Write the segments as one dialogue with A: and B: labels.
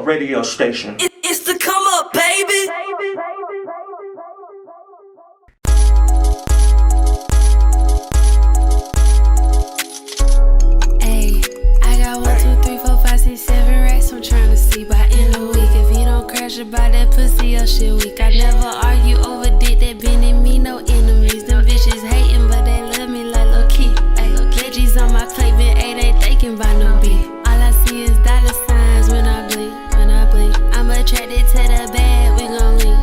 A: ComeUp Radio Station.
B: It's the come up, baby.
C: Hey, I got 1, 2, 3, 4, 5, 6, 7 racks. I'm trying to see by end of the week. If you don't crash about that pussy, your shit weak. I never argue over dick that been in me, no enemies. Them bitches hating, but they love me like low key. Ay, veggies on my plate, been 8 ain't thinking about no beef. All I see is dollar signs when I blink, I'm attracted to the bad, we gon' leave.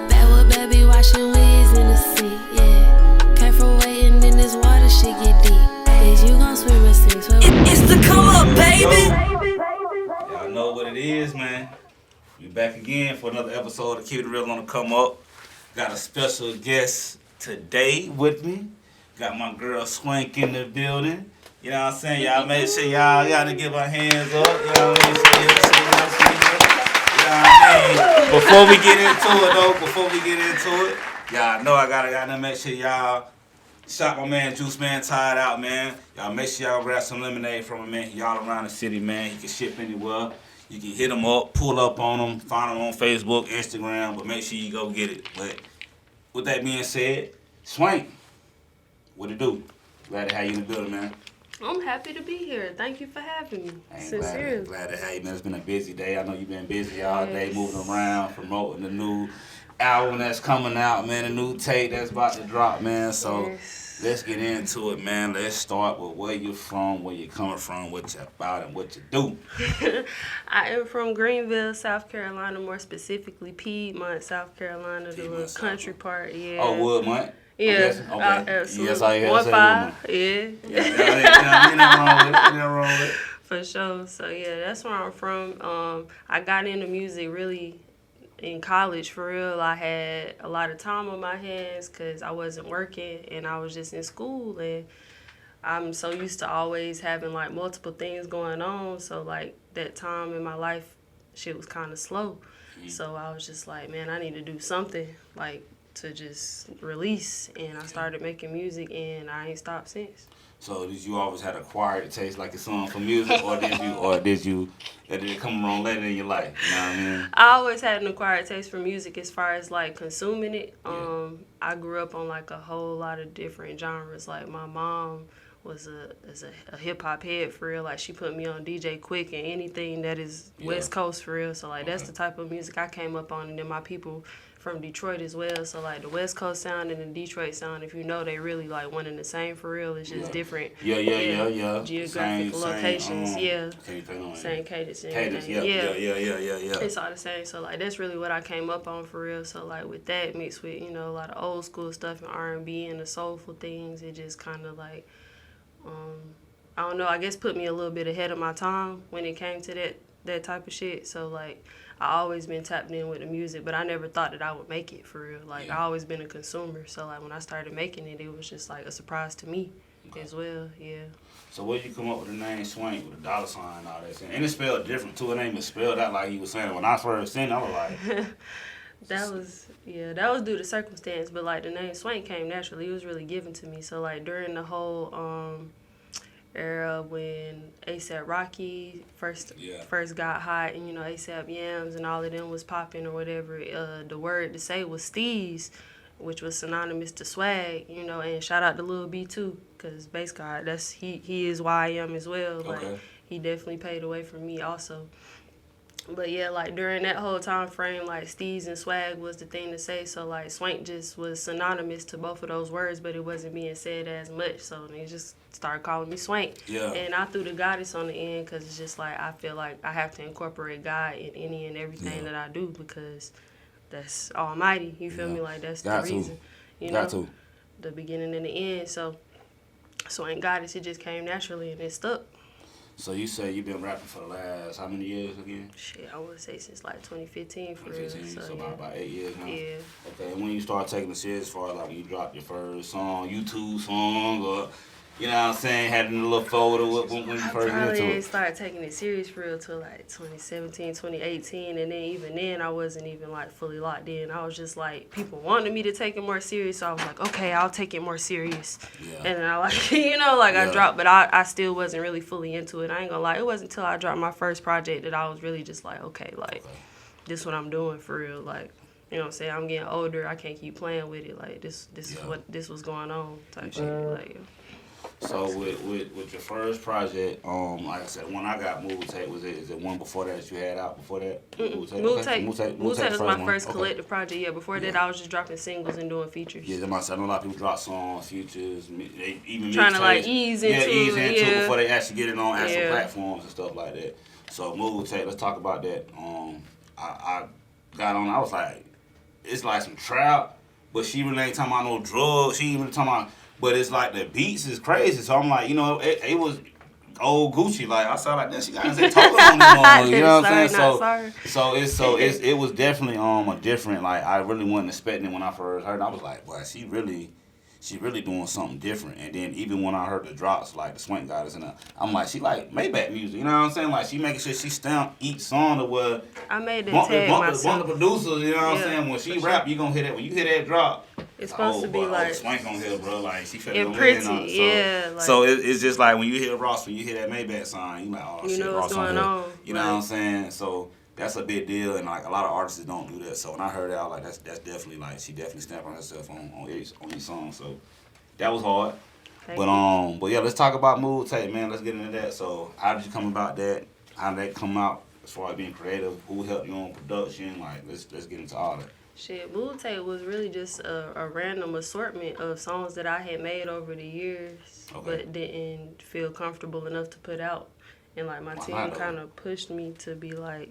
C: Bad with baby washing wigs in the sea, yeah. Came from waiting in this water, shit get deep. Is you gon' swim or sink?
B: It's the come up, baby.
D: Y'all know what it is, man. We back again for another episode of Keep It Real on the Come Up. Got a special guest today with me. Got my girl Swank in the building. You know what I'm saying? Y'all make sure y'all gotta give our hands up. You know what I mean? Before we get into it, y'all know I gotta make sure y'all shop my man Juice Man Tied Out, man. Y'all make sure y'all grab some lemonade from him, man. Y'all around the city, man. He can ship anywhere. You can hit him up, pull up on him, find him on Facebook, Instagram, but make sure you go get it. But with that being said, Swank, what it do? Glad to have you in the building, man.
C: I'm happy to be here. Thank you for having me.
D: Sincerely. Glad to have you, man. It's been a busy day. I know you've been busy all day, moving around, promoting the new album that's coming out, man. A new tape that's about to drop, man. So let's get into it, man. Let's start with where you're from, where you're coming from, what you're about, and what you do.
C: I am from Greenville, South Carolina, more specifically Piedmont, South Carolina, the little country part. Yeah.
D: Oh, Woodmont.
C: Yeah,
D: okay.
C: Absolutely.
D: Yes, I hear
C: 1-5. Yeah.
D: Ain't nothing wrong with it.
C: For sure. So yeah, that's where I'm from. I got into music really in college. For real, I had a lot of time on my hands because I wasn't working and I was just in school, and I'm so used to always having like multiple things going on. So like that time in my life, shit was kind of slow. Mm-hmm. So I was just like, man, I need to do something like to just release, and I started making music, and I ain't stopped since.
D: So did you always have acquired taste like a song for music, or did it come along later in your life? You know what I mean?
C: I always had an acquired taste for music as far as like consuming it. I grew up on like a whole lot of different genres. Like my mom was a hip hop head for real. Like she put me on DJ Quick and anything that is West Coast for real. So like that's the type of music I came up on, and then my people from Detroit as well, so like the West Coast sound and the Detroit sound, if you know, they really like one and the same for real. It's just different.
D: Yeah.
C: Geographic locations,
D: Same
C: cadence and
D: cadence,
C: everything.
D: Yeah.
C: It's all the same. So like that's really what I came up on for real. So like with that mixed with, you know, a lot of old school stuff and R&B and the soulful things, it just kind of like, I don't know, I guess put me a little bit ahead of my time when it came to that type of shit. So like I always been tapped in with the music, but I never thought that I would make it for real. Like I always been a consumer, so like when I started making it, it was just like a surprise to me as well. Yeah.
D: So where you come up with the name Swank with a dollar sign and all that shit? And it's spelled different too. It ain't even spelled out like you was saying. When I first seen it, I was like,
C: that was due to circumstance, but like the name Swank came naturally. It was really given to me. So like during the whole era when A$AP Rocky first got hot, and you know A$AP Yams and all of them was popping or whatever, the word to say was steez, which was synonymous to swag, you know. And shout out to Lil B too, cause Bass God, that's he is why I am as well. Like he definitely paid the way for me also. But yeah, like during that whole time frame, like steez and swag was the thing to say. So like Swank just was synonymous to both of those words, but it wasn't being said as much. So they just started calling me Swank. Yeah. And I threw the goddess on the end because it's just like I feel like I have to incorporate God in any and everything that I do, because that's almighty. You feel me? Like that's the reason. You know, the beginning and the end. So Swank Goddess, it just came naturally and it stuck.
D: So you say you've been rapping for the last how many years again?
C: Shit, I would say since like 2015 for
D: 2015,
C: real.
D: So about 8 years now?
C: Yeah.
D: Okay, and when you start taking it serious, as far as like when you dropped your first song, YouTube song, or You know what I'm saying? Had in a little folder when you first
C: Probably
D: into
C: didn't
D: it.
C: start taking it serious for real till like 2017, 2018, and then even then I wasn't even like fully locked in. I was just like, people wanted me to take it more serious, so I was like, okay, I'll take it more serious.
D: Yeah.
C: And then I like, you know, like
D: Yeah.
C: I dropped, but I still wasn't really fully into it. I ain't gonna lie, it wasn't until I dropped my first project that I was really just like, okay, like this what I'm doing for real, like. You know what I'm saying? I'm getting older. I can't keep playing with it. Like this is what this was going on type shit. Like.
D: So with your first project, like I said, when I got Move Tape, is it one before that you had out before that?
C: Move Tape was
D: the
C: my
D: one.
C: first collective project. Yeah, before that I was just dropping singles and doing features.
D: Yeah, I know a lot of people drop songs, features, even
C: trying to like
D: mixtapes.
C: ease into
D: it before they actually get it on actual platforms and stuff like that. So Move Tape, let's talk about that. I got on, I was like, it's like some trap, but she really ain't talking about no drugs. She ain't really talking about, but it's like the beats is crazy. So I'm like, you know, it was old Gucci. Like I saw like that, she got to say talking on this one. You know what I'm saying? So it was definitely a different. Like I really wasn't expecting it when I first heard it. I was like, boy, she really doing something different. And then even when I heard the drops, like the Swank Goddess, and I'm like, she like Maybach music. You know what I'm saying? Like she making sure she stamp each song to where
C: I made that tag myself.
D: One of the producers, you know what I'm saying? When she rap, you gonna hear that. When you hear that drop,
C: it's supposed to be like
D: Swank on here, bro. Like she finna
C: and
D: go
C: pretty,
D: in on it.
C: So
D: it's just like when you hear Ross, when you hear that Maybach song, you like, oh
C: you
D: shit,
C: know
D: Ross
C: what's going on.
D: You know what I'm saying? So that's a big deal, and like a lot of artists don't do that. So when I heard that, I was like, that's definitely like she definitely stamped on herself on each song. So that was hard. But yeah, let's talk about Mood Tape, man. Let's get into that. So how did you come about that? How did that come out as far as being creative? Who helped you on production? Like let's get into all that.
C: Shit, Mood Tape was really just a random assortment of songs that I had made over the years, but didn't feel comfortable enough to put out. And like my team kind of pushed me to be like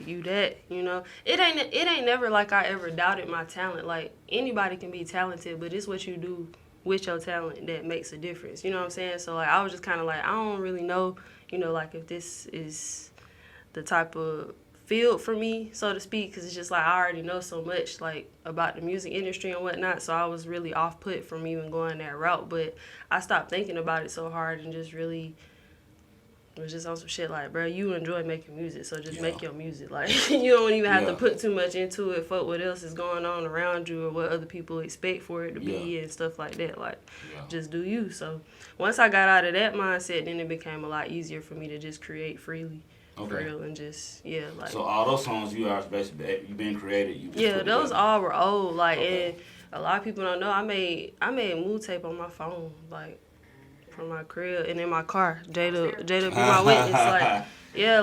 C: you that, you know. It ain't never like I ever doubted my talent. Like anybody can be talented, but it's what you do with your talent that makes a difference. You know what I'm saying? So like I was just kind of like, I don't really know, you know, like if this is the type of field for me, so to speak, because it's just like I already know so much like about the music industry and whatnot, so I was really off put from even going that route. But I stopped thinking about it so hard and just really was just on some shit like, bro, you enjoy making music, so just make your music. Like you don't even have to put too much into it. Fuck what else is going on around you or what other people expect for it to be and stuff like that. Like just do you. So once I got out of that mindset, then it became a lot easier for me to just create freely. For real, and just like. So
D: all those songs you are basically you been created.
C: Those all were old. Like and a lot of people don't know. I made Mood Tape on my phone, like from my crib and in my car. Jada be my witness. Like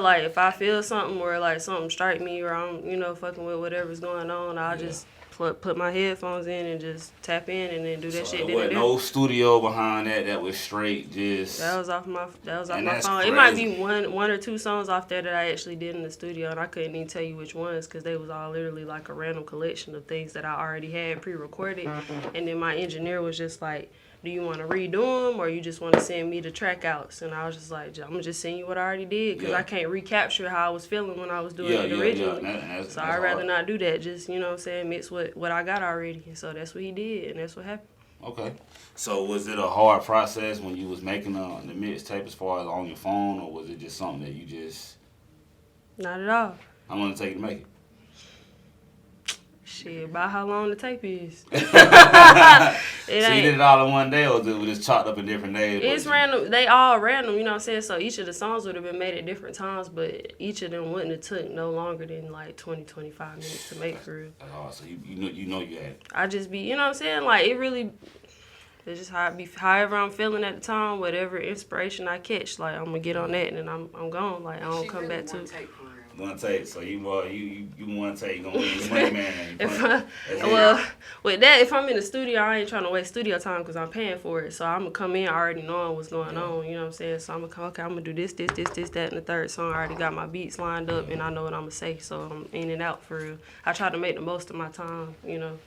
C: like if I feel something or like something strike me or I'm fucking with whatever's going on, I'll just put my headphones in and just tap in and then do that shit.
D: There was no studio behind that. That was straight just.
C: That was off my phone.
D: Crazy.
C: It might be one or two songs off there that I actually did in the studio, and I couldn't even tell you which ones because they was all literally like a random collection of things that I already had pre-recorded, and then my engineer was just like, do you want to redo them or you just want to send me the track outs? And I was just like, I'm going to just send you what I already did because I can't recapture how I was feeling when I was doing it originally. So I'd rather not do that. Just, you know what I'm saying, mix what I got already. And so that's what he did and that's what happened.
D: Okay. So was it a hard process when you was making the mixtape as far as on your phone, or was it just something that you just...
C: Not at all.
D: How long did it take you to make it?
C: Shit, about how long the tape is.
D: So you did it all in one day, or was it just chopped up in different days?
C: It's random. They all random, you know what I'm saying? So each of the songs would have been made at different times, but each of them wouldn't have took no longer than like 20, 25 minutes to make for real.
D: That's hard. So you know you had it.
C: I just be, you know what I'm saying? Like it's just how I be, however I'm feeling at the time, whatever inspiration I catch, like I'm gonna get on that and then I'm gone. Like I don't come back to it.
D: One take, so you one take, you gonna win the money, man.
C: With that, if I'm in the studio, I ain't trying to waste studio time because I'm paying for it. So I'm gonna come in already knowing what's going on. You know what I'm saying? So I'm gonna come, okay, I'm gonna do this, that, and the third song. I already got my beats lined up and I know what I'm gonna say. So I'm in and out for real. I try to make the most of my time, you know,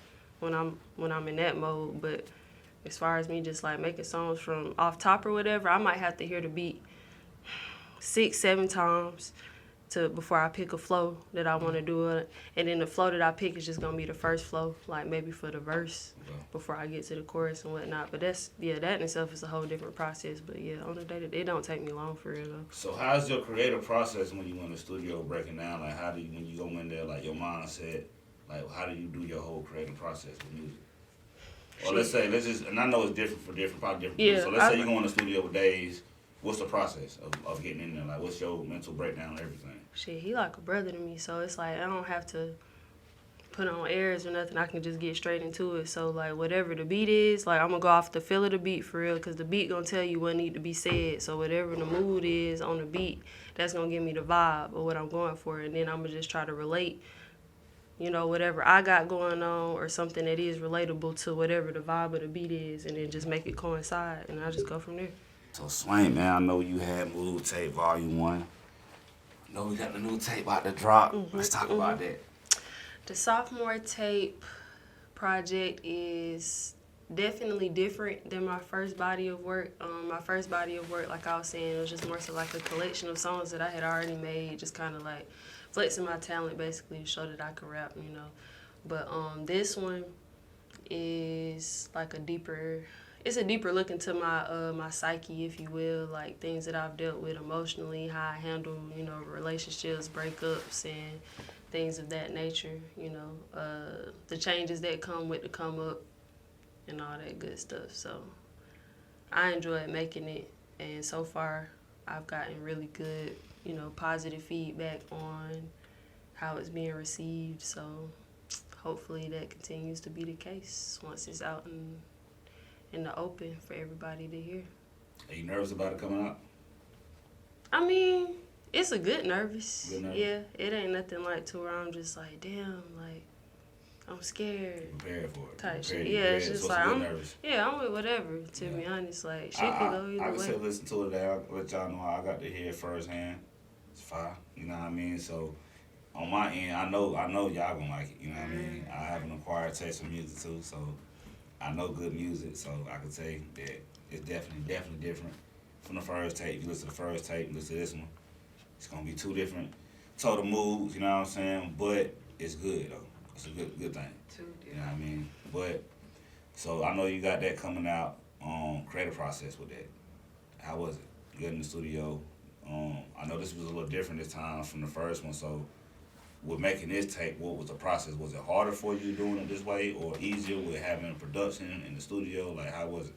C: when I'm in that mode. But as far as me just like making songs from off top or whatever, I might have to hear the beat 6-7 times. before I pick a flow that I want to do it, and then the flow that I pick is just gonna be the first flow, like maybe for the verse before I get to the chorus and whatnot. But that in itself is a whole different process. But yeah, on the day it don't take me long for real though.
D: So how's your creative process when you in the studio breaking down? Like how do you, when you go in there, like your mindset, like how do you do your whole creative process with music? Or and I know it's different for probably different people. So let's say you go in the studio with Days. What's the process of getting in there? Like, what's your mental breakdown and everything?
C: Shit, he like a brother to me, so it's like I don't have to put on airs or nothing. I can just get straight into it. So, like, whatever the beat is, like, I'm going to go off the feel of the beat for real, because the beat going to tell you what need to be said. So, whatever the mood is on the beat, that's going to give me the vibe of what I'm going for. And then I'm going to just try to relate, you know, whatever I got going on or something that is relatable to whatever the vibe of the beat is, and then just make it coincide, and I just go from there.
D: So, Swain, man, I know you had Move Tape Volume 1. I know we got the new tape about to drop. Let's talk about that.
C: The sophomore tape project is definitely different than my first body of work. My first body of work, like I was saying, it was just more so like a collection of songs that I had already made, just kind of like flexing my talent basically to show that I could rap, you know. But this one is like a deeper look into my my psyche, if you will, like things that I've dealt with emotionally, how I handle, you know, relationships, breakups, and things of that nature, you know, the changes that come with the come up and all that good stuff. So I enjoyed making it, and so far I've gotten really good, you know, positive feedback on how it's being received. So hopefully that continues to be the case once it's out in the open for everybody to hear.
D: Are you nervous about it coming out?
C: I mean, it's a good nervous.
D: Good nervous.
C: Yeah, it ain't nothing like to where I'm just like, damn, like, I'm scared.
D: Prepared for it.
C: Type shit. Yeah, it's just like, I'm with whatever, to be honest. Like, shit could go either way.
D: I can say listen to it today. I'll let y'all know how I got to hear it firsthand. It's fire, you know what I mean? So, on my end, I know y'all gonna like it, you know what I mean? I have an acquired taste of music too, so I know good music, so I can say that it's definitely different from the first tape. You listen to the first tape, you listen to this one. It's gonna be two different total moods, you know what I'm saying? But it's good though. It's a good thing. You know what I mean? But so I know you got that coming out. Creative process with that. How was it? Getting in the studio. I know this was a little different this time from the first one. So with making this tape, what was the process? Was it harder for you doing it this way, or easier with having production in the studio? Like, how was it?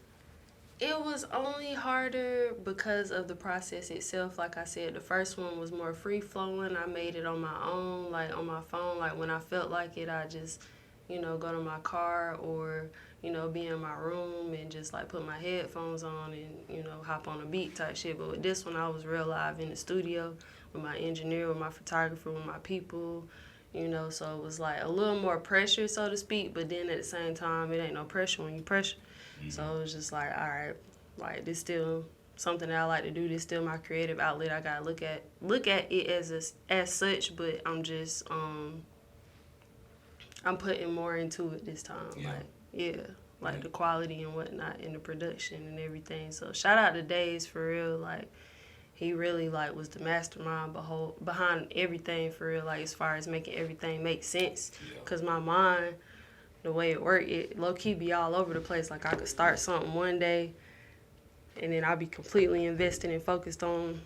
C: It was only harder because of the process itself. Like I said, the first one was more free-flowing. I made it on my own, like on my phone. Like when I felt like it, I just, you know, go to my car or, you know, be in my room and just like put my headphones on and, you know, hop on a beat type shit. But with this one, I was real live in the studio with my engineer, with my photographer, with my people, you know. So it was like a little more pressure, so to speak. But then at the same time, it ain't no pressure when you pressure. So it was just like, all right, like this still something that I like to do. This still my creative outlet. I gotta look at it as such, but I'm just I'm putting more into it this time. Like the quality and whatnot and the production and everything. So shout out to Days for real. Like he really like was the mastermind behind everything for real. Like as far as making everything make sense, cause my mind, the way it worked, it low-key be all over the place. Like, I could start something one day, and then I'll be completely invested and focused on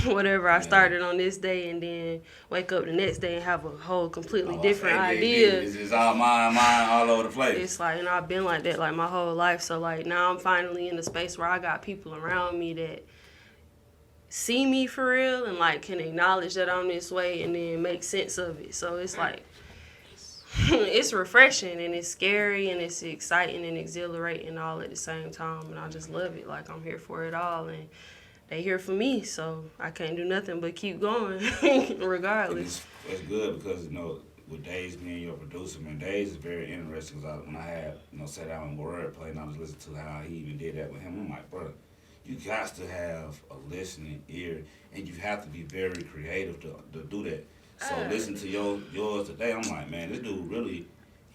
C: whatever I started on this day, and then wake up the next day and have a whole completely different idea.
D: It's all mine all over the place.
C: It's like, you know, I've been like that, like, my whole life. So, like, now I'm finally in a space where I got people around me that see me for real and, like, can acknowledge that I'm this way and then make sense of it. So, it's like, it's refreshing and it's scary and it's exciting and exhilarating all at the same time, and I just love it. Like I'm here for it all, and they here for me, so I can't do nothing but keep going regardless.
D: It's good because, you know, with Days being your producer, man, Days is very interesting. Cause when I had, you know, sat down and Wordplay and I was listening to how he even did that with him, I'm like, bro, you got to have a listening ear and you have to be very creative to do that. So listen to yours today. I'm like, man, this dude really,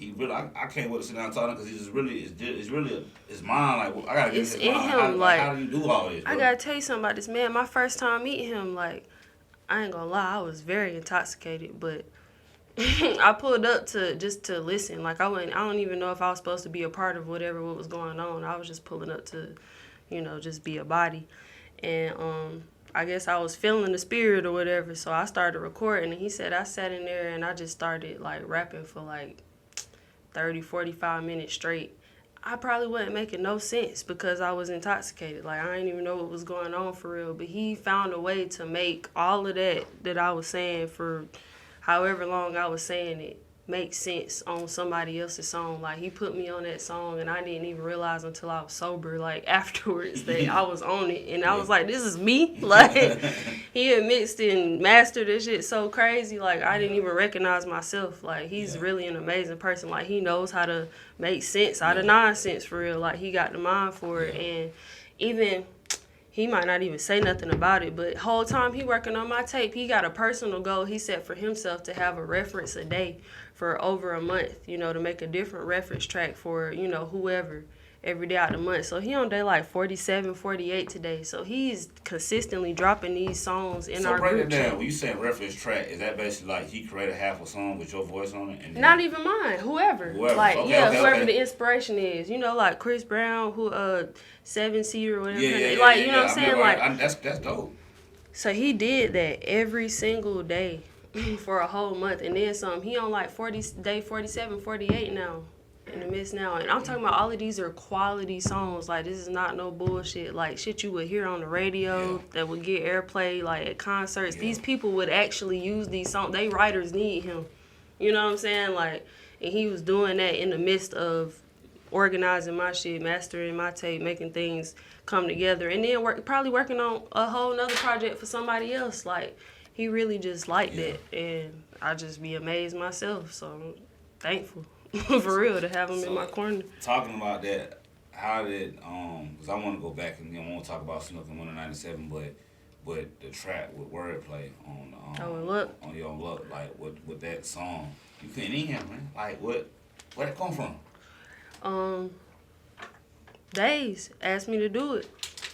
D: I can't wait to sit down and talk to him because he's just really, it's really his mind. Like, I gotta get his mind. How do you do all this, bro?
C: I gotta tell you something about this man. My first time meeting him, like, I ain't gonna lie, I was very intoxicated, but I pulled up to listen. Like I don't even know if I was supposed to be a part of what was going on. I was just pulling up to, just be a body. And I guess I was feeling the spirit or whatever, so I started recording, and he said I sat in there and I just started like rapping for like 30, 45 minutes straight. I probably wasn't making no sense because I was intoxicated. Like, I didn't even know what was going on for real. But he found a way to make all of that I was saying for however long I was saying it make sense on somebody else's song. Like, he put me on that song, and I didn't even realize until I was sober, like, afterwards that I was on it. And I was like, this is me? Like, he had mixed and mastered this shit so crazy. Like, I didn't even recognize myself. Like, he's really an amazing person. Like, he knows how to make sense out of nonsense, for real. Like, he got the mind for it. And even... he might not even say nothing about it, but whole time he working on my tape, he got a personal goal he set for himself to have a reference a day for over a month, to make a different reference track for, whoever every day out of the month. So he on day like 47, 48 today. So he's consistently dropping these songs in our group. So break it down.
D: When you say reference track, is that basically like he created half a song with your voice on it? And
C: not even mine. Whoever. Like, whoever the inspiration is. Like Chris Brown, who 7C or whatever. What I'm saying?
D: That's dope.
C: So he did that every single day for a whole month, and then some. He on like day 47, 48 now. In the midst now, and I'm talking about all of these are quality songs. Like, this is not no bullshit. Like, shit you would hear on the radio that would get airplay, like at concerts. These people would actually use these songs. They writers need him. You know what I'm saying? Like, and he was doing that in the midst of organizing my shit, mastering my tape, making things come together, and then probably working on a whole nother project for somebody else. Like, he really just liked it, and I just be amazed myself. So I'm thankful. For real, to have him in my corner.
D: Talking about that, how did because I want to go back and I want to talk about Snook and 197, but the track with wordplay on your Look, like with that song, you couldn't eat him, man. Like, where that come from?
C: Days asked me to do it,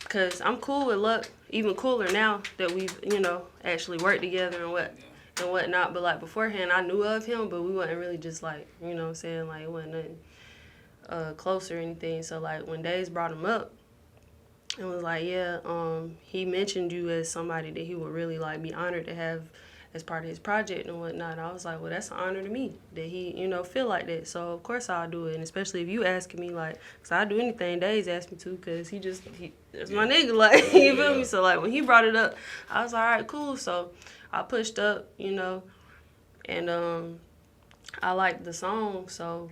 C: cause I'm cool with Luck, even cooler now that we've actually worked together and whatnot. But like beforehand, I knew of him, but we wasn't really just like, what I'm saying, like it wasn't nothing close or anything. So like when Days brought him up, it was like, he mentioned you as somebody that he would really like be honored to have as part of his project and whatnot. I was like, well, that's an honor to me that he, feel like that. So of course I'll do it, and especially if you asking me, like, cause I do anything Days asked me to, cause that's my nigga, like, you feel me? So like when he brought it up, I was like, all right, cool. So I pushed up, and I liked the song, so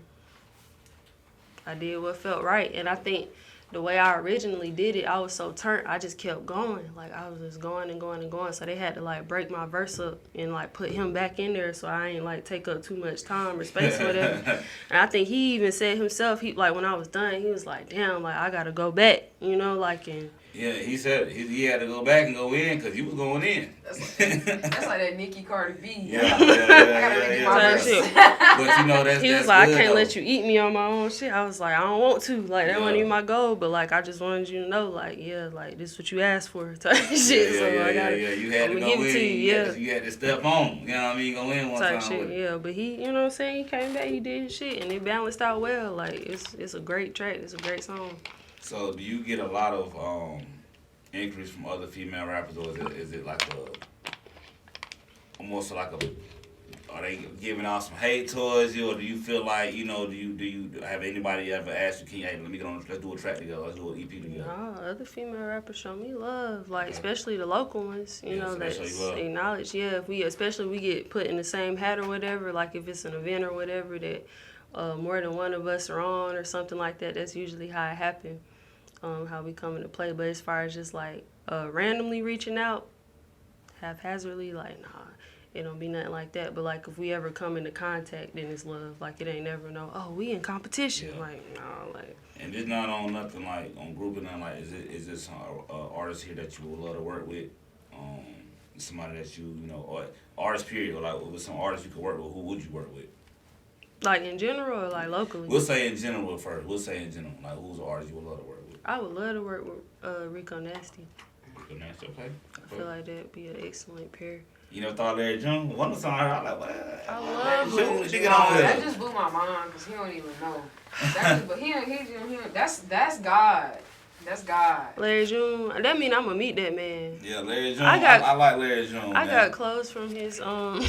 C: I did what felt right. And I think the way I originally did it, I was so turned, I just kept going. Like, I was just going and going and going, so they had to, like, break my verse up and, like, put him back in there so I ain't, like, take up too much time or space or whatever. And I think he even said himself, like, when I was done, he was like, damn, like, I gotta go back, like, and...
D: Yeah, he said he had to go back and go in because you was going in.
A: That's like that Nicki Cardi B.
D: Yeah. But
C: he was like, I can't let you eat me on my own shit. I was like, I don't want to. Like, that wasn't even my goal. But like, I just wanted you to know, like, like this is what you asked for type shit.
D: You had to go in. You had to step on. You know what I mean? Go in one
C: type
D: time.
C: Shit, yeah. But he, you know what I'm saying? He came back. He did his shit, and it balanced out well. Like, it's a great track. It's a great song.
D: So do you get a lot of inquiries from other female rappers, or is it like almost like are they giving out some hate towards you, or do you feel like, do you have anybody ever asked you, hey, let me get on, let's do a track together, let's do an EP together?
C: No, other female rappers show me love, like especially the local ones, that's acknowledged. Yeah, if we get put in the same hat or whatever, like if it's an event or whatever that more than one of us are on or something like that, that's usually how it happened. How we come into play. But as far as just like randomly reaching out haphazardly, like, nah, it don't be nothing like that. But like if we ever come into contact, then it's love. Like it ain't never we in competition. Like, nah, like. And
D: it's not on nothing like on grouping, nothing like, is this artist here that you would love to work with? Somebody that or artist period, or like with some artists you could work with, who would you work with?
C: Like in general or like locally?
D: We'll say in general first. Like who's the artist you would love to work with?
C: I would love to work with Rico Nasty.
D: Good match, okay.
C: I feel like that'd be an excellent pair.
D: You never thought Larry June? One of the songs I heard, I was like, what?
C: I love Larry June.
D: Get on
A: That
D: here.
A: just blew my mind because he don't even know. But that's God. That's God.
C: Larry June. That mean I'm gonna meet that man.
D: Yeah, Larry June.
C: I
D: like Larry June.
C: I
D: man.
C: got clothes from his from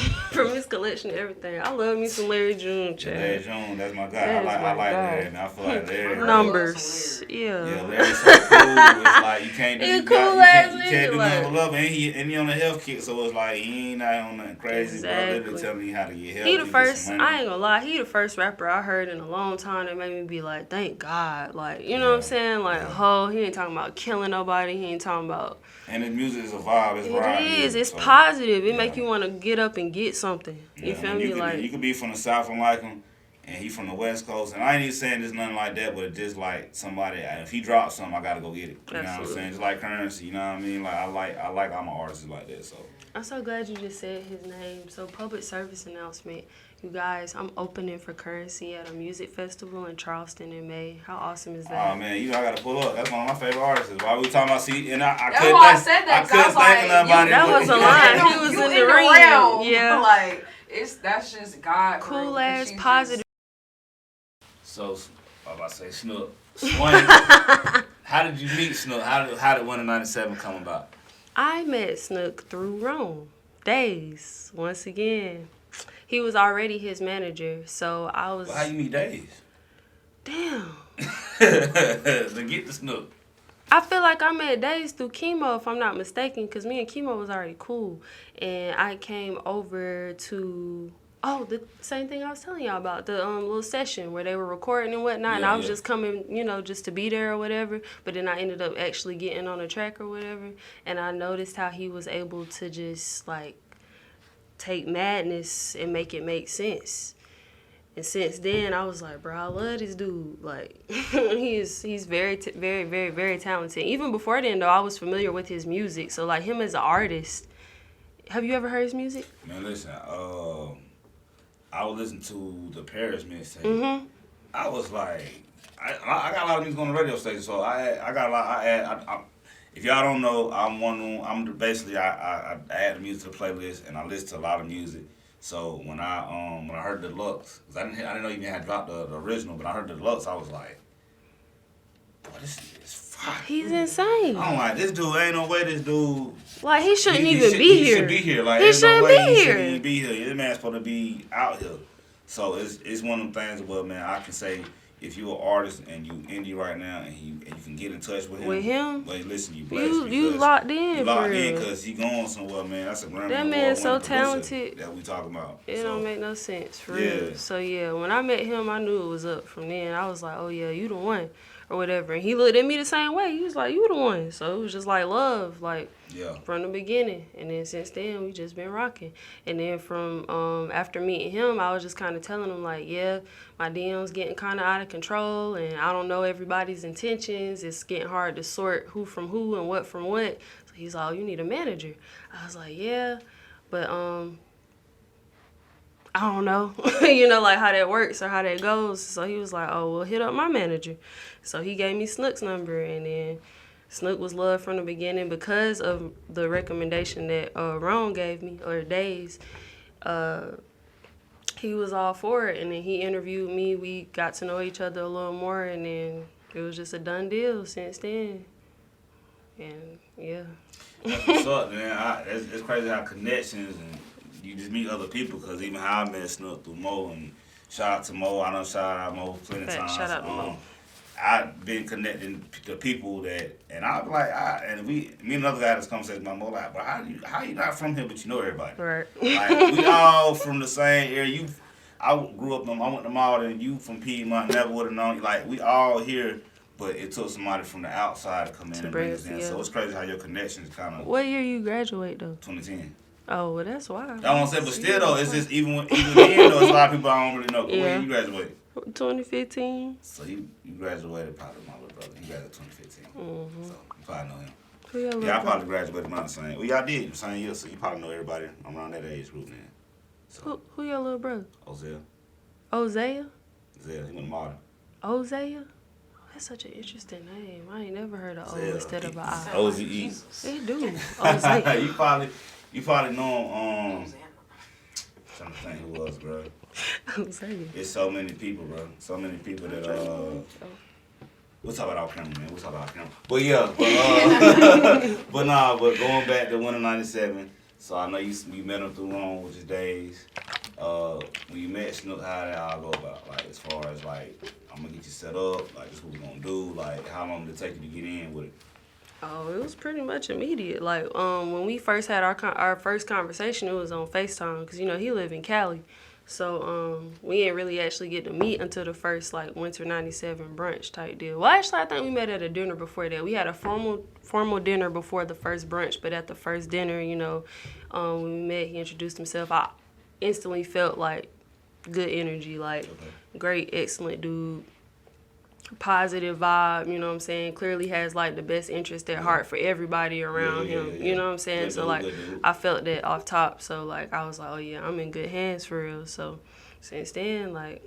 C: his collection and everything. I love me some Larry June,
D: Yeah,
C: Chad.
D: Larry June, that's my guy.
C: That is
D: I
C: my
D: like
C: guy.
D: Larry, man. I feel like Larry.
C: Numbers.
D: Yeah,
C: Yeah.
D: Larry's so cool. It's like you can't do
C: He a
D: you
C: cool
D: got- you
C: ass
D: can't- you
C: nigga,
D: can't do
C: like-
D: nothing but love, and he on the health kick, so it's like he ain't out on nothing crazy. But
C: Exactly.
D: literally telling you how to get healthy.
C: He the
D: get
C: first,
D: some money.
C: I ain't gonna lie, he the first rapper I heard in a long time that made me be like, thank God. Like, you know what I'm saying? Like, he ain't talking about killing nobody. He ain't talking about.
D: And his music is a vibe. It's
C: It
D: right.
C: is. It's
D: so,
C: positive. It
D: yeah.
C: make you want to get up and get something. You
D: yeah,
C: feel
D: I mean,
C: me? Like,
D: you could be from the South and like him, and he from the West Coast. And I ain't even saying there's nothing like that, but it's just like somebody, if he drops something, I gotta go get it. You know what I'm
C: Absolutely.
D: saying? Just like Currency, you know what I mean? Like I like all my artists like that, so.
C: I'm so glad you just said his name. So, public service announcement. You guys, I'm opening for Currency at a music festival in Charleston in May. How awesome is that?
D: Oh man, you know I gotta pull up. That's one of my favorite artists. Why we talking about and I
A: That's
D: couldn't
A: why I
D: think,
A: said that, 'cause I
D: couldn't
A: was like,
D: think of nothing about
C: that
D: it.
C: was a line. He was
A: You
C: in the ring.
A: realm.
C: Yeah.
A: Like that's just God.
C: Cool
A: bro,
C: ass,
A: she's
C: positive.
D: So I'm about to say Snook. Swank. How did you meet Snook? How did Winter 97 come about?
C: I met Snook through Rome. Days. Once again. He was already his manager, so I was.
D: Well, how you meet Days?
C: Damn.
D: To get the Snook.
C: I feel like I met Days through Chemo, if I'm not mistaken, because me and Chemo was already cool. And I came over to, the same thing I was telling y'all about, the little session where they were recording and whatnot. And I was just coming, just to be there or whatever. But then I ended up actually getting on the track or whatever. And I noticed how he was able to just, like, take madness and make it make sense. And since then, I was like, bro, I love this dude. Like, he's very, very, very, very talented. Even before then, though, I was familiar with his music. So, like, him as an artist, have you ever heard his music?
D: Man, listen, I would listen to the Paris mixtape.
C: Mm-hmm.
D: I was like, I got a lot of music on the radio station, so I got a lot. If y'all don't know, I add the music to the playlist, and I listen to a lot of music. So when I heard the deluxe, cause I didn't know you even had dropped the original, but I heard the deluxe, I was like, boy, this is fire.
C: He's insane.
D: I'm like, this dude, ain't no way this dude.
C: Like, he shouldn't
D: He
C: even
D: should-
C: be
D: he
C: here.
D: should be here. Like,
C: He
D: there's no
C: shouldn't
D: way
C: be
D: he
C: here.
D: shouldn't even be here. This man's supposed to be out here. So it's one of them things where, man, I can say, if you're an artist and you indie right now and you can get in touch with him.
C: With him?
D: But listen, you blessed.
C: You locked in,
D: You locked
C: for
D: in
C: real.
D: because he going somewhere, man. That's a Grammy
C: That
D: Award
C: man's so
D: winning producer
C: talented.
D: that we talking about.
C: It
D: So,
C: don't make no sense, for
D: Yeah.
C: real. So, yeah, when I met him, I knew it was up from then. I was like, oh, yeah, you the one, or whatever. And he looked at me the same way. He was like, you the one. So, it was just like love, like,
D: yeah.
C: from the beginning. And then since then, we just been rocking. And then from after meeting him, I was just kind of telling him, like, yeah, my DM's getting kind of out of control, and I don't know everybody's intentions. It's getting hard to sort who from who and what from what. So he's like, oh, you need a manager. I was like, yeah, but I don't know, like how that works or how that goes. So he was like, oh, well, hit up my manager. So he gave me Snook's number, and then Snook was loved from the beginning because of the recommendation that Ron gave me, or Days. He was all for it, and then he interviewed me. We got to know each other a little more, and then it was just a done deal since then. And, yeah.
D: That's what's up, man. It's crazy how connections and you just meet other people, because even how I met Snook through Mo, and shout out to Mo. I done shout out Mo plenty of
C: Fact,
D: times.
C: shout out to Mo.
D: I've been connecting to people that, and I was like, me and another guy had this conversation about Mo, like, but how you not from here, but you know everybody?
C: Right.
D: Like, we all from the same area. I grew up, I went to Malden, and you from Piedmont, never would have known. Like, we all here, but it took somebody from the outside to come in and bring us in. So it's crazy how your connections kind of.
C: What year you graduate, though?
D: 2010.
C: Oh, well, that's why.
D: That's what I'm saying, but still though, it's just even then though, it's a lot of people I don't really know. But
C: Yeah.
D: when you graduated?
C: 2015.
D: So you graduated probably with my little brother. He graduated 2015.
C: Mm-hmm.
D: So you probably know him.
C: Who your little
D: Yeah, I
C: brother?
D: probably graduated around the same. Well, y'all did the same year, so you probably know everybody around that age group then. So
C: Who your little brother?
D: Ozell.
C: Ozaya?
D: Zell, he went to Martin.
C: Ozaya? That's such an interesting name. I ain't never heard of O instead of a I.
D: OZE.
C: They do. Ozzy.
D: you probably know him. Trying to think who was, bro.
C: Ozzy.
D: It's so many people, bro. So many people that we'll talk about our camera, man. We'll talk about our camera. But yeah, but going back to Winter '97. So I know you met him through Long with his days. When you met Snook, how did that all go about? Like as far as like, I'm gonna get you set up. Like this is what we gonna do. Like how long did it take you to get in with it?
C: Oh, it was pretty much immediate. Like when we first had our first conversation, it was on FaceTime because you know he lived in Cali. So we didn't really actually get to meet until the first like Winter '97 brunch type deal. Well, actually, I think we met at a dinner before that. We had a formal dinner before the first brunch, but at the first dinner, you know, when we met, he introduced himself. I instantly felt like good energy, like great, excellent dude, positive vibe. You know what I'm saying? Clearly has like the best interest at heart for everybody around him. You know what I'm saying? So like I felt that off top. So like I was like, oh yeah, I'm in good hands for real. So since then, like,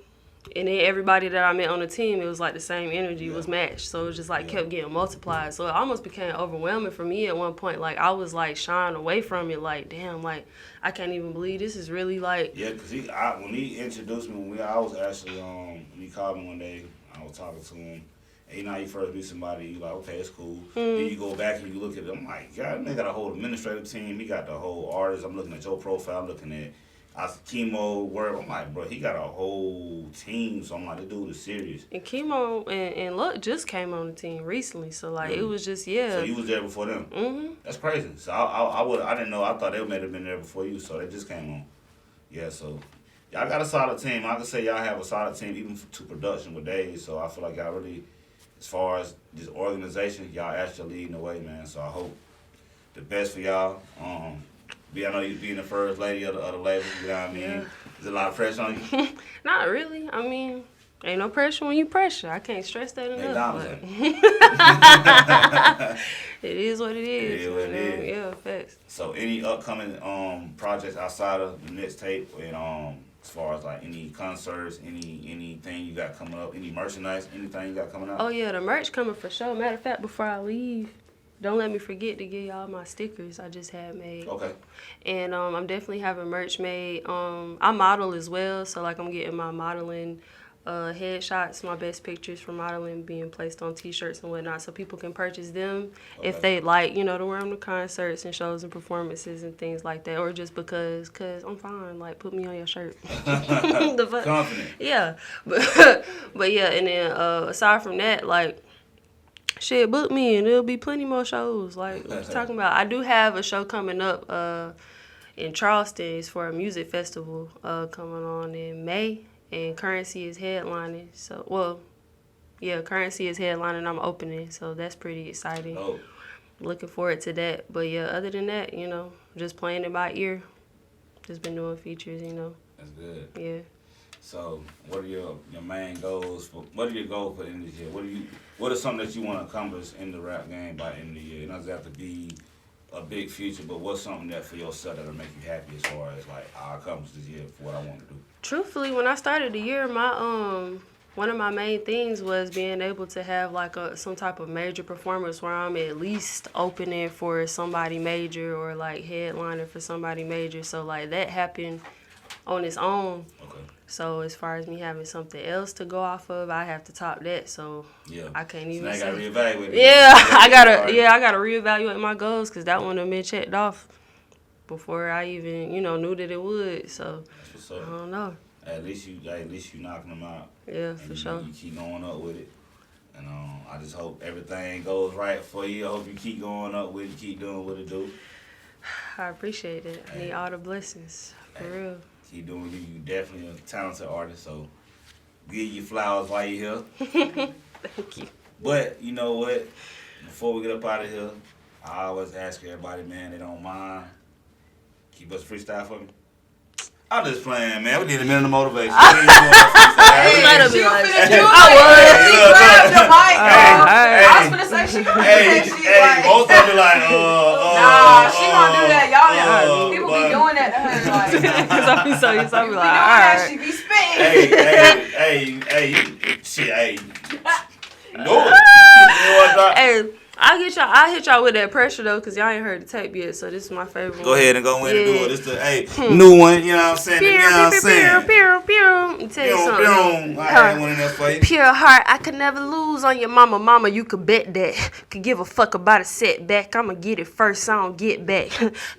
C: and then everybody that I met on the team, it was like the same energy was matched. So it was just like kept getting multiplied. So it almost became overwhelming for me at one point. Like I was like shying away from it. Like damn, like I can't even believe this is really like.
D: Yeah, cause when he introduced me, I was actually when he called me one day, I was talking to him. And you know how you first meet somebody, you like, okay, it's cool. Then you go back and you look at them, I'm like, God, they got a whole administrative team. He got the whole artist. I'm looking at your profile, looking at Chemo work. I'm like, bro, he got a whole team. So I'm like, this dude is serious.
C: And Chemo and Luck just came on the team recently. So like it was just So
D: you was there before them. That's crazy. So I didn't know. I thought they may have been there before you. So they just came on. Yeah. So y'all got a solid team. I can say y'all have a solid team even to production with Dave. So I feel like y'all really, as far as this organization, y'all actually leading the way, man. So I hope the best for y'all. I know you being the first lady of the label, you know what I mean? Yeah. Is a lot of pressure on you?
C: Not really. I mean, ain't no pressure when you pressure. I can't stress that enough. It is what it is.
D: It is what it is.
C: Yeah, facts.
D: So any upcoming projects outside of the next tape and as far as like any concerts, anything you got coming up, any merchandise, anything you got coming out?
C: Oh yeah, the merch coming for sure. Matter of fact, before I leave, don't let me forget to give y'all my stickers I just had made.
D: Okay.
C: And I'm definitely having merch made. I model as well, so like I'm getting my modeling headshots, my best pictures from modeling being placed on t-shirts and whatnot, so people can purchase them if they like, you know, to wear them to concerts and shows and performances and things like that, or just because I'm fine, like put me on your shirt.
D: Confident.
C: Yeah. But yeah, and then aside from that, like, shit, book me and there'll be plenty more shows. Like, what you talking about? I do have a show coming up in Charleston. It's for a music festival coming on in May, and Currency is headlining. Currency is headlining. I'm opening, so that's pretty exciting.
D: Oh.
C: Looking forward to that. But yeah, other than that, you know, just playing it by ear. Just been doing features, you know.
D: That's good.
C: Yeah.
D: So, what are your main goals? What are your goals for the end of the year? What are something that you want to accomplish in the rap game by the end of the year? It doesn't have to be a big future, but what's something that for yourself that'll make you happy as far as like I accomplished this year for what I want to do?
C: Truthfully, when I started the year, my one of my main things was being able to have like some type of major performance where I'm at least opening for somebody major or like headlining for somebody major. So like that happened on its own. Okay. So as far as me having something else to go off of, I have to top that. So yeah. I can't even. So
D: now you gotta reevaluate.
C: Yeah, I gotta reevaluate my goals because that one have been checked off before I even knew that it would. So I don't know.
D: At least you knocking them out.
C: Yeah, for sure.
D: You keep going up with it, and I just hope everything goes right for you. I hope you keep going up with it, keep doing what it do.
C: I appreciate it. I need all the blessings for real.
D: Keep doing you. You definitely a talented artist, so give you flowers while you're here.
C: Thank you.
D: But you know what? Before we get up out of here, I always ask everybody, man, they don't mind. Keep us freestyle for me. I'm just playing, man. We need a minute of motivation.
A: She was finna do it. She grabbed the mic. I was finna say she gonna do that shit.
D: Most of them be like,
A: nah, she gonna do that. Y'all, people be doing that to her. Like,
C: cause I be so used to be like,
A: alright. She be spitting.
D: Hey, shit, hey. You know it.
C: Hey, I hit y'all with that pressure though, cause y'all ain't heard the tape yet. So this is my favorite.
D: Go ahead and go in and do it. This the new one. You know what I'm saying? You know what I'm saying?
C: Let me tell you something.
D: I had one in there for you.
C: Pure heart, I could never lose on your mama. Mama, you could bet that. Could give a fuck about a setback. I'ma get it first, I don't get back.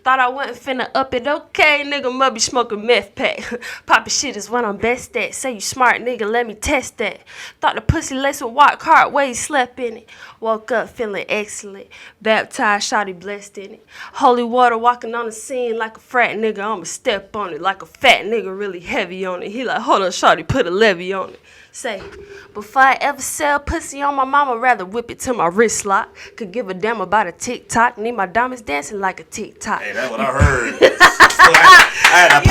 C: Thought I wasn't finna up it. Okay, nigga, must be smoking meth pack. Poppin' shit is what I'm best at. Say you smart, nigga, let me test that. Thought the pussy laced with walk hard, way slept in it. Woke up feeling excellent. Baptized, shawty blessed in it. Holy water walking on the scene like a frat nigga. I'ma step on it like a fat nigga really heavy on it. He like, hold on, shawty, put a levy on it. Say, before I ever sell pussy on my mama, rather whip it to my wrist lock. Could give a damn about a TikTok. Need my diamonds dancing like a TikTok.
D: Hey, that's what I heard. I had a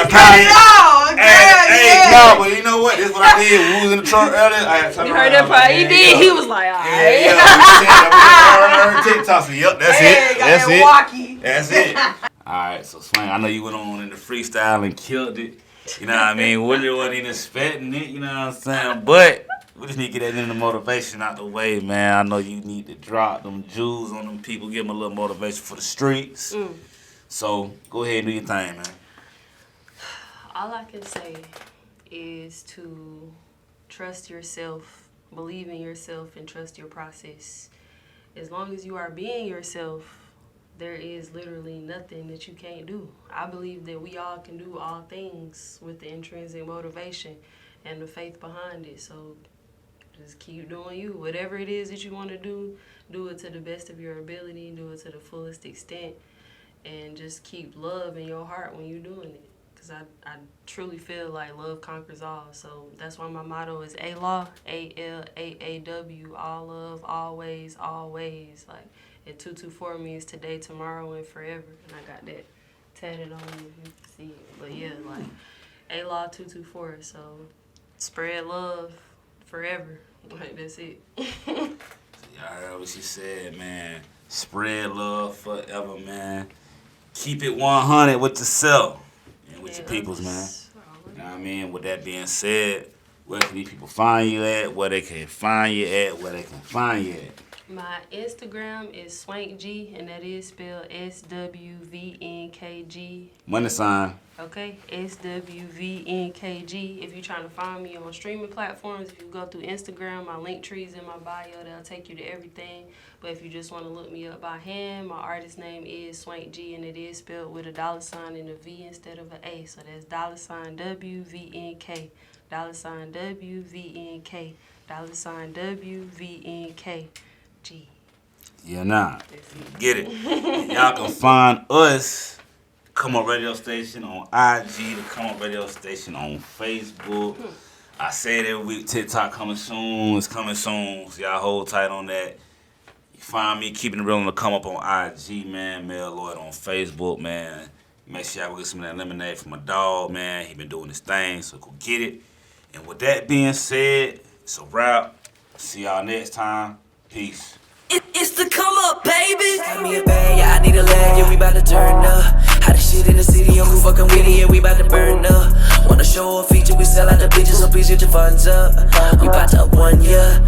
D: pound. Hey, no, but you know what? This is what I did. We was in the truck earlier.
C: You heard that part? He did. He was like, all right.
D: Yeah. TikTok. So, yep, that's it. That's it.
A: Walkie.
D: That's it. All right, so Swing, I know you went on in the freestyle and killed it. You know what I mean? Willie wasn't even expecting it, you know what I'm saying? But we just need to get that in the motivation out the way, man. I know you need to drop them jewels on them people, give them a little motivation for the streets. So go ahead and do your thing, man.
C: All I can say is to trust yourself, believe in yourself, and trust your process. As long as you are being yourself, there is literally nothing that you can't do. I believe that we all can do all things with the intrinsic motivation and the faith behind it. So just keep doing you. Whatever it is that you want to do it to the best of your ability, do it to the fullest extent, and just keep love in your heart when you're doing it. Because I truly feel like love conquers all. So that's why my motto is A-Law, A-L-A-A-W, all love, always, always. Like, and 224 means today, tomorrow, and forever. And I got that tatted on me if you can see it. But yeah, like A-Law 224. So spread love forever. Like, that's it.
D: Y'all heard what she said, man. Spread love forever, man. Keep it 100 with yourself and with your peoples, man. You know what I mean? With that being said, where can these people find you at? Where they can find you at? Where they can find you at?
C: My Instagram is SwankG, and that is spelled SWVNKG.
D: Money sign.
C: Okay, SWVNKG. If you're trying to find me on streaming platforms, if you go through Instagram, my link tree's in my bio. That'll take you to everything. But if you just want to look me up by hand, my artist name is SwankG, and it is spelled with a $sign and a V instead of an A. So that's $WVNK, $WVNK, $WVNK.
D: Yeah, nah. Get it. Y'all can find us, ComeUp Radio Station on IG, the ComeUp Radio Station on Facebook. I say it every week, TikTok coming soon. It's coming soon. So y'all hold tight on that. You find me keeping it real on the ComeUp on IG, man. Mel Lloyd on Facebook, man. Make sure y'all go get some of that lemonade from my dog, man. He been doing his thing, so go get it. And with that being said, it's a wrap. See y'all next time. Peace.
B: It's the come up, baby.
E: Got me a bag, yeah, I need a leg, yeah, we bout to turn up. How the shit in the city, I'm who fucking with it, yeah, we bout to burn up. Wanna show a feature, we sell out the bitches, so please get your funds up. We bout to up 1 year.